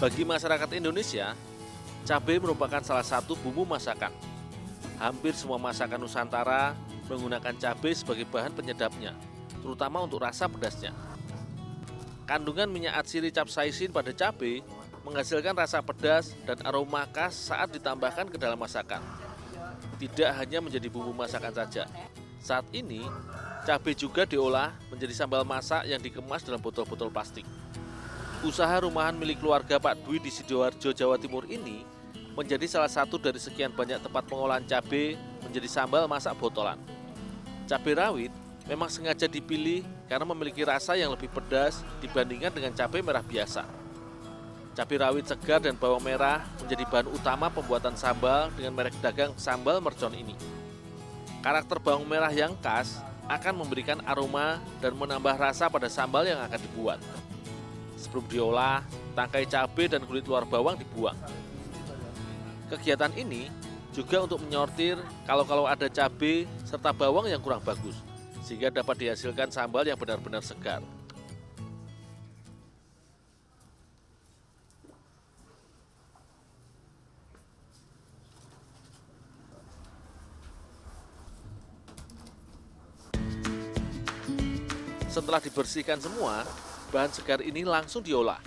Bagi masyarakat Indonesia, cabai merupakan salah satu bumbu masakan. Hampir semua masakan Nusantara menggunakan cabai sebagai bahan penyedapnya, terutama untuk rasa pedasnya. Kandungan minyak atsiri capsaicin pada cabai menghasilkan rasa pedas dan aroma khas saat ditambahkan ke dalam masakan. Tidak hanya menjadi bumbu masakan saja. Saat ini, cabai juga diolah menjadi sambal masak yang dikemas dalam botol-botol plastik. Usaha rumahan milik keluarga Pak Dwi di Sidoarjo, Jawa Timur ini menjadi salah satu dari sekian banyak tempat pengolahan cabai menjadi sambal masak botolan. Cabai rawit memang sengaja dipilih karena memiliki rasa yang lebih pedas dibandingkan dengan cabai merah biasa. Cabai rawit segar dan bawang merah menjadi bahan utama pembuatan sambal dengan merek dagang Sambal Mercon ini. Karakter bawang merah yang khas akan memberikan aroma dan menambah rasa pada sambal yang akan dibuat. Sebelum diolah, tangkai cabai dan kulit luar bawang dibuang. Kegiatan ini juga untuk menyortir kalau ada cabai serta bawang yang kurang bagus, sehingga dapat dihasilkan sambal yang benar-benar segar. Setelah dibersihkan semua, bahan segar ini langsung diolah.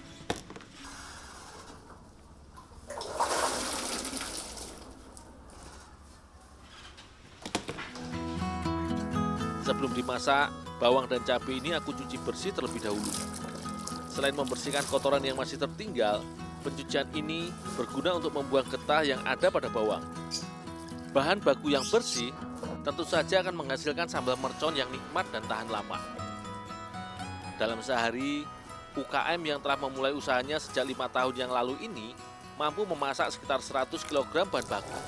Sebelum dimasak, bawang dan cabai ini aku cuci bersih terlebih dahulu. Selain membersihkan kotoran yang masih tertinggal, pencucian ini berguna untuk membuang getah yang ada pada bawang. Bahan baku yang bersih tentu saja akan menghasilkan sambal mercon yang nikmat dan tahan lama. Dalam sehari, UKM yang telah memulai usahanya sejak 5 tahun yang lalu ini mampu memasak sekitar 100 kg bahan baku.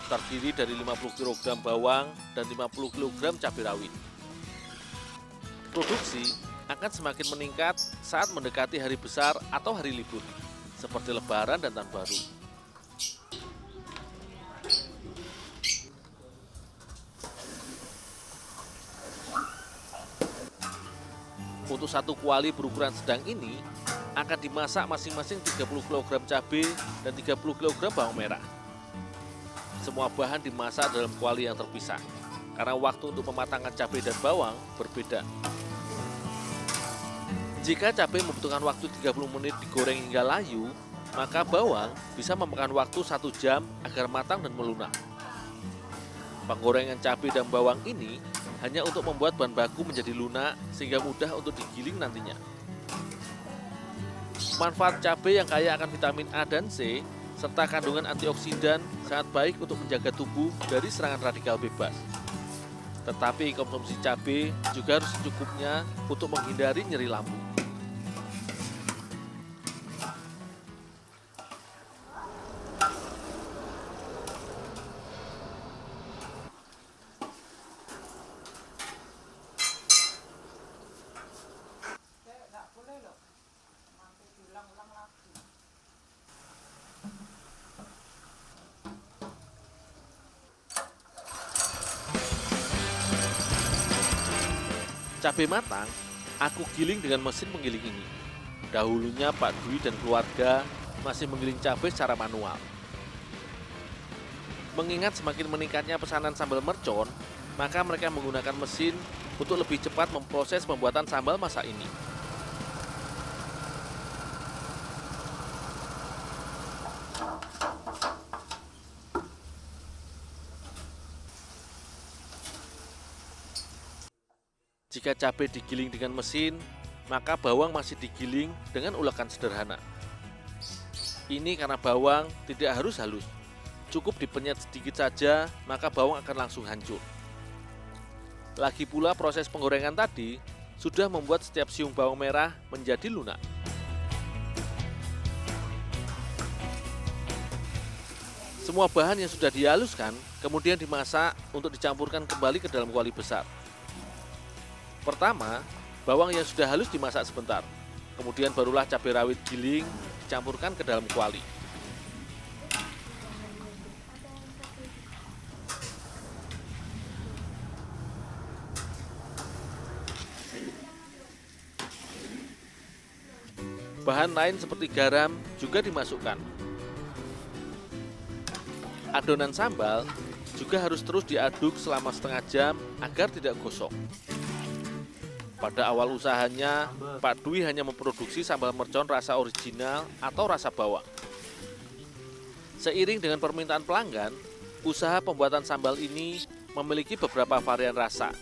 Terdiri dari 50 kg bawang dan 50 kg cabai rawit. Produksi akan semakin meningkat saat mendekati hari besar atau hari libur, seperti Lebaran dan Tahun Baru. Untuk satu kuali berukuran sedang ini akan dimasak masing-masing 30 kg cabai dan 30 kg bawang merah. Semua bahan dimasak dalam kuali yang terpisah, karena waktu untuk mematangkan cabai dan bawang berbeda. Jika cabai membutuhkan waktu 30 menit digoreng hingga layu, maka bawang bisa memakan waktu 1 jam agar matang dan melunak. Penggorengan cabai dan bawang ini hanya untuk membuat bahan baku menjadi lunak sehingga mudah untuk digiling nantinya. Manfaat cabai yang kaya akan vitamin A dan C serta kandungan antioksidan sangat baik untuk menjaga tubuh dari serangan radikal bebas. Tetapi konsumsi cabai juga harus secukupnya untuk menghindari nyeri lambung. Cabai matang, aku giling dengan mesin penggiling ini. Dahulunya Pak Dwi dan keluarga masih menggiling cabai secara manual. Mengingat semakin meningkatnya pesanan sambal mercon, maka mereka menggunakan mesin untuk lebih cepat memproses pembuatan sambal masak ini. Jika cabai digiling dengan mesin, maka bawang masih digiling dengan ulekan sederhana. Ini karena bawang tidak harus halus, cukup dipenyet sedikit saja, maka bawang akan langsung hancur. Lagi pula proses penggorengan tadi sudah membuat setiap siung bawang merah menjadi lunak. Semua bahan yang sudah dihaluskan kemudian dimasak untuk dicampurkan kembali ke dalam kuali besar. Pertama, bawang yang sudah halus dimasak sebentar. Kemudian barulah cabai rawit giling dicampurkan ke dalam kuali. Bahan lain seperti garam juga dimasukkan. Adonan sambal juga harus terus diaduk selama setengah jam agar tidak gosong. Pada awal usahanya, Pak Dwi hanya memproduksi sambal mercon rasa original atau rasa bawang. Seiring dengan permintaan pelanggan, usaha pembuatan sambal ini memiliki beberapa varian rasa,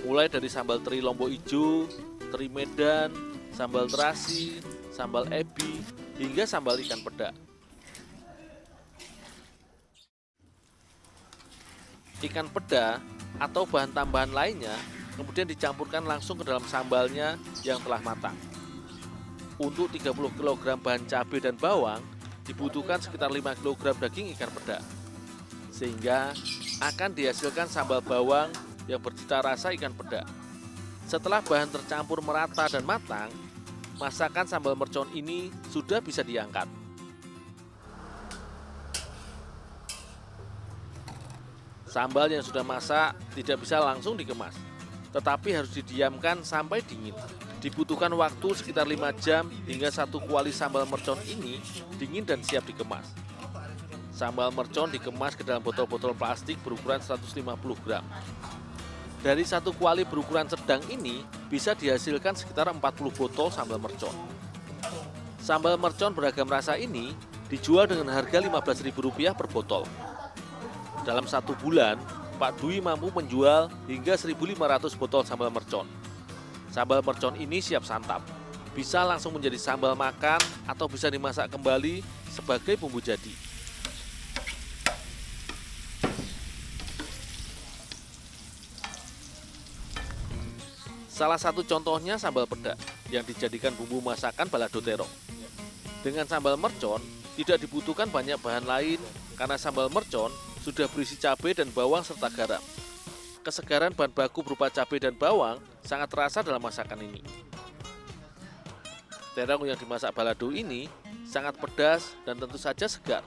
mulai dari sambal teri Lombok Ijo, teri Medan, sambal terasi, sambal ebi, hingga sambal ikan peda. Ikan peda atau bahan tambahan lainnya kemudian dicampurkan langsung ke dalam sambalnya yang telah matang. Untuk 30 kg bahan cabai dan bawang dibutuhkan sekitar 5 kg daging ikan peda, sehingga akan dihasilkan sambal bawang yang bercita rasa ikan peda. Setelah bahan tercampur merata dan matang, masakan sambal mercon ini sudah bisa diangkat. Sambal yang sudah masak tidak bisa langsung dikemas, tetapi harus didiamkan sampai dingin. Dibutuhkan waktu sekitar 5 jam hingga 1 kuali sambal mercon ini dingin dan siap dikemas. Sambal mercon dikemas ke dalam botol-botol plastik berukuran 150 gram. Dari 1 kuali berukuran sedang ini bisa dihasilkan sekitar 40 botol sambal mercon. Sambal mercon beragam rasa ini dijual dengan harga Rp15.000 per botol. Dalam 1 bulan, Pak Dwi mampu menjual hingga 1.500 botol sambal mercon. Sambal mercon ini siap santap, bisa langsung menjadi sambal makan atau bisa dimasak kembali sebagai bumbu jadi. Salah satu contohnya sambal peda yang dijadikan bumbu masakan balado terong. Dengan sambal mercon tidak dibutuhkan banyak bahan lain karena sambal mercon sudah berisi cabai dan bawang serta garam. Kesegaran bahan baku berupa cabai dan bawang sangat terasa dalam masakan ini. Terong yang dimasak balado ini sangat pedas dan tentu saja segar.